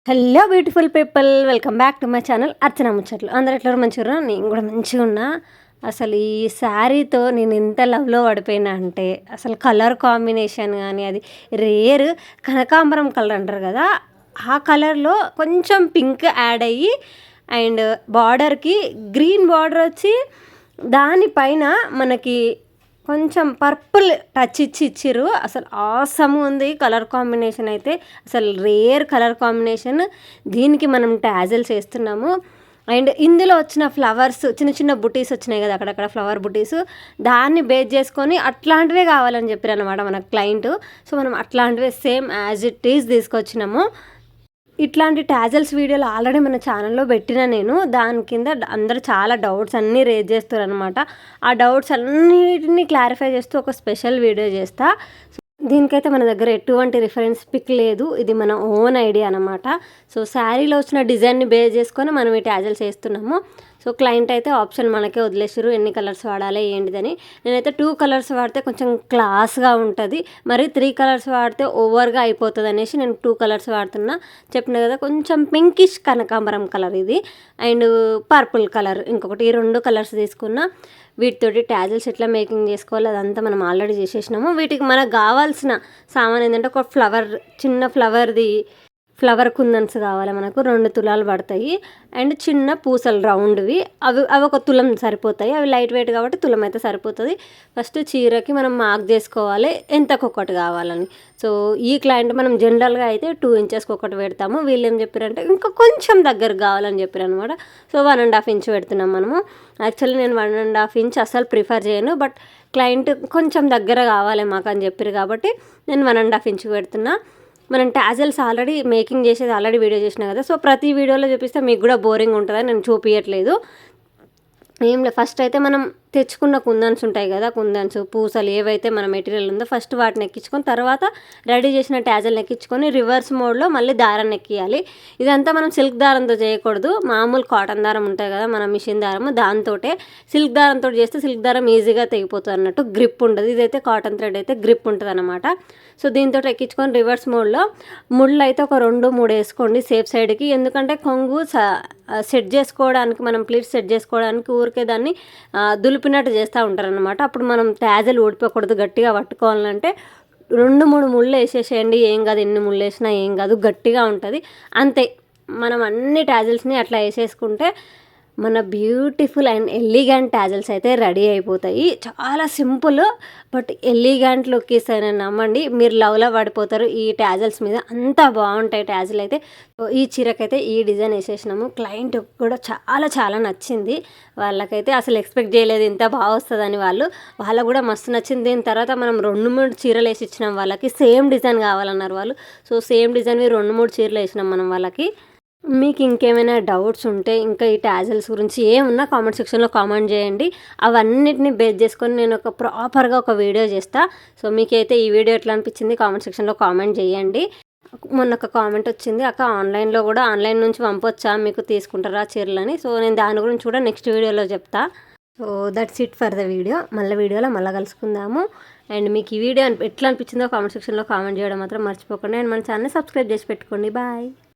Hello beautiful people, welcome back to my channel Archana ముచ్చట్లు. అందరు ఎట్లా మంచిగా నేను కూడా మంచిగా ఉన్నా. అసలు ఈ శారీతో నేను ఎంత లవ్లో పడిపోయినా అంటే అసలు కలర్ కాంబినేషన్ కానీ అది రేర్ కనకాంబరం కలర్ అంటారు కదా, ఆ కలర్లో కొంచెం పింక్ యాడ్ అయ్యి అండ్ బార్డర్కి గ్రీన్ బార్డర్ వచ్చి దానిపైన మనకి కొంచెం పర్పుల్ టచ్ ఇచ్చిర్రు. అసలు ఆసమ్ ఉంది కలర్ కాంబినేషన్ అయితే, అసలు రేర్ కలర్ కాంబినేషన్. దీనికి మనం టాజల్స్ వేస్తున్నాము అండ్ ఇందులో వచ్చిన ఫ్లవర్స్ చిన్న చిన్న బుటీస్ వచ్చినాయి కదా, అక్కడక్కడ ఫ్లవర్ బుటీస్, దాన్ని బేస్ చేసుకొని అట్లాంటివే కావాలని చెప్పారు అనమాట మన క్లయింట్. సో మనం అట్లాంటివే సేమ్ యాజ్ ఇట్ ఈజ్ తీసుకొచ్చినాము. ఇట్లాంటి టాజల్స్ వీడియోలు ఆల్రెడీ మన ఛానల్లో పెట్టిన నేను. దాని కింద అందరూ చాలా డౌట్స్ అన్నీ రేజ్ చేస్తారు అనమాట. ఆ డౌట్స్ అన్నిటినీ క్లారిఫై చేస్తూ ఒక స్పెషల్ వీడియో చేస్తా. దీనికైతే మన దగ్గర ఎటువంటి రిఫరెన్స్ పిక్ లేదు, ఇది మన ఓన్ ఐడియా అనమాట. సో శారీలో వచ్చిన డిజైన్ని బేస్ చేసుకొని మనం ఈ టాజల్స్ వేస్తున్నాము. సో క్లయింట్ అయితే ఆప్షన్ మనకే వదిలేసారు ఎన్ని కలర్స్ వాడాలి ఏంటిదని. నేనైతే 2 కలర్స్ వాడితే కొంచెం క్లాస్గా ఉంటుంది, మరి 3 కలర్స్ వాడితే ఓవర్గా అయిపోతుంది అనేసి నేను 2 కలర్స్ వాడుతున్నా. చెప్పిన కదా, కొంచెం పింకిష్ కనకాంబరం కలర్ ఇది అండ్ పర్పుల్ కలర్ ఇంకొకటి, ఈ 2 కలర్స్ తీసుకున్నా. వీటితోటి టాజల్స్ ఎట్లా మేకింగ్ చేసుకోవాలి అదంతా మనం ఆల్రెడీ చేసేసినాము. వీటికి మనకు కావాల్సిన సామాన్ ఏంటంటే ఒక చిన్న ఫ్లవర్ కుందన్స్ కావాలి మనకు, 2 తులాలు పడతాయి అండ్ చిన్న పూసలు రౌండ్వి, అవి 1 తులం సరిపోతాయి. అవి లైట్ వెయిట్ కాబట్టి తులం అయితే సరిపోతుంది. ఫస్ట్ చీరకి మనం మార్క్ చేసుకోవాలి ఎంతకొకటి కావాలని. సో ఈ క్లయింట్ మనం జనరల్గా అయితే 2 ఇంచెస్కి ఒకటి పెడతాము. వీళ్ళు ఏం చెప్పారంటే ఇంకా కొంచెం దగ్గరకు కావాలని చెప్పారు అనమాట. సో 1.5 ఇంచ్ పెడుతున్నాం మనము. యాక్చువల్లీ నేను 1.5 ఇంచ్ అసలు ప్రిఫర్ చేయను, బట్ క్లయింట్ కొంచెం దగ్గర కావాలి మాకు అని చెప్పారు కాబట్టి నేను 1.5 ఇంచ్ పెడుతున్నా. మనం టాజల్స్ ఆల్రెడీ మేకింగ్ చేసేది ఆల్రెడీ వీడియో చేసినా కదా, సో ప్రతి వీడియోలో చూపిస్తే మీకు కూడా బోరింగ్ ఉంటుందని నేను చూపించట్లేదు. ఏం లేదు, ఫస్ట్ అయితే మనం తెచ్చుకున్న కుందన్స్ ఉంటాయి కదా, కుందన్స్ పూసలు ఏవైతే మన మెటీరియల్ ఉందో ఫస్ట్ వాటిని ఎక్కించుకొని తర్వాత రెడీ చేసిన టాజల్ని ఎక్కించుకొని రివర్స్ మోడ్లో మళ్ళీ దారాన్ని ఎక్కియాలి. ఇదంతా మనం సిల్క్ దారంతో చేయకూడదు, మామూలు కాటన్ దారం ఉంటాయి కదా మన మిషన్ దారము, దాంతో సిల్క్ దారంతో చేస్తే సిల్క్ దారం ఈజీగా తెగిపోతుంది అన్నట్టు, గ్రిప్ ఉండదు. ఇదైతే కాటన్ థ్రెడ్ అయితే గ్రిప్ ఉంటుంది అనమాట. సో దీంతో ఎక్కించుకొని రివర్స్ మోడ్లో ముళ్ళు అయితే ఒక 2-3 వేసుకోండి సేఫ్ సైడ్కి. ఎందుకంటే కొంగు సెట్ చేసుకోవడానికి, మనం ప్లీట్స్ సెట్ చేసుకోవడానికి ఊరికే దాన్ని దులిపినట్టు చేస్తూ ఉంటారనమాట. అప్పుడు మనం టాజల్ ఊడిపోకూడదు, గట్టిగా పట్టుకోవాలంటే 2-3 ముళ్ళు వేసేసేయండి, ఏం కాదు, ఎన్ని ముళ్ళు వేసినా ఏం కాదు, గట్టిగా ఉంటుంది అంతే. మనం అన్ని టాజల్స్ని అట్లా వేసేసుకుంటే మన బ్యూటిఫుల్ అండ్ ఎలిగెంట్ టాజల్స్ అయితే రెడీ అయిపోతాయి. చాలా సింపుల్ బట్ ఎలిగెంట్ లుక్ ఇస్తానని నమ్మండి, మీరు లవ్లో పడిపోతారు ఈ టాజల్స్ మీద, అంత బాగుంటాయి టాజల్ అయితే. ఈ చీరకైతే ఈ డిజైన్ వేసేసినాము. క్లయింట్ కూడా చాలా చాలా నచ్చింది. వాళ్ళకైతే అసలు ఎక్స్పెక్ట్ చేయలేదు ఇంత బాగా వస్తుందని, వాళ్ళకు కూడా మస్తు నచ్చింది. దీని తర్వాత మనం 2-3 చీరలు వేసి ఇచ్చినాం వాళ్ళకి, సేమ్ డిజైన్ కావాలన్నారు వాళ్ళు. సో సేమ్ డిజైన్వి 2-3 చీరలు వేసినాం మనం వాళ్ళకి. మీకు ఇంకేమైనా డౌట్స్ ఉంటే, ఇంకా ఈ టాజల్స్ గురించి ఏమున్నా కామెంట్ సెక్షన్లో కామెంట్ చేయండి. అవన్నిటిని బేస్ చేసుకొని నేను ఒక ప్రాపర్గా ఒక వీడియో చేస్తా. సో మీకైతే ఈ వీడియో ఎట్లా అనిపించింది కామెంట్ సెక్షన్లో కామెంట్ చేయండి. మొన్న ఒక కామెంట్ వచ్చింది, అక్క ఆన్లైన్ నుంచి పంపొచ్చా, మీకు తీసుకుంటారా చీరలని. సో నేను దాని గురించి కూడా నెక్స్ట్ వీడియోలో చెప్తా. So that's it for the video. వీడియోలో మళ్ళీ కలుసుకుందాము. అండ్ మీకు ఈ వీడియో ఎట్లా అనిపించిందో కామెంట్ సెక్షన్లో కామెంట్ చేయడం మాత్రం మర్చిపోకండి. అండ్ మన ఛానల్ని సబ్స్క్రైబ్ చేసి పెట్టుకోండి. బాయ్.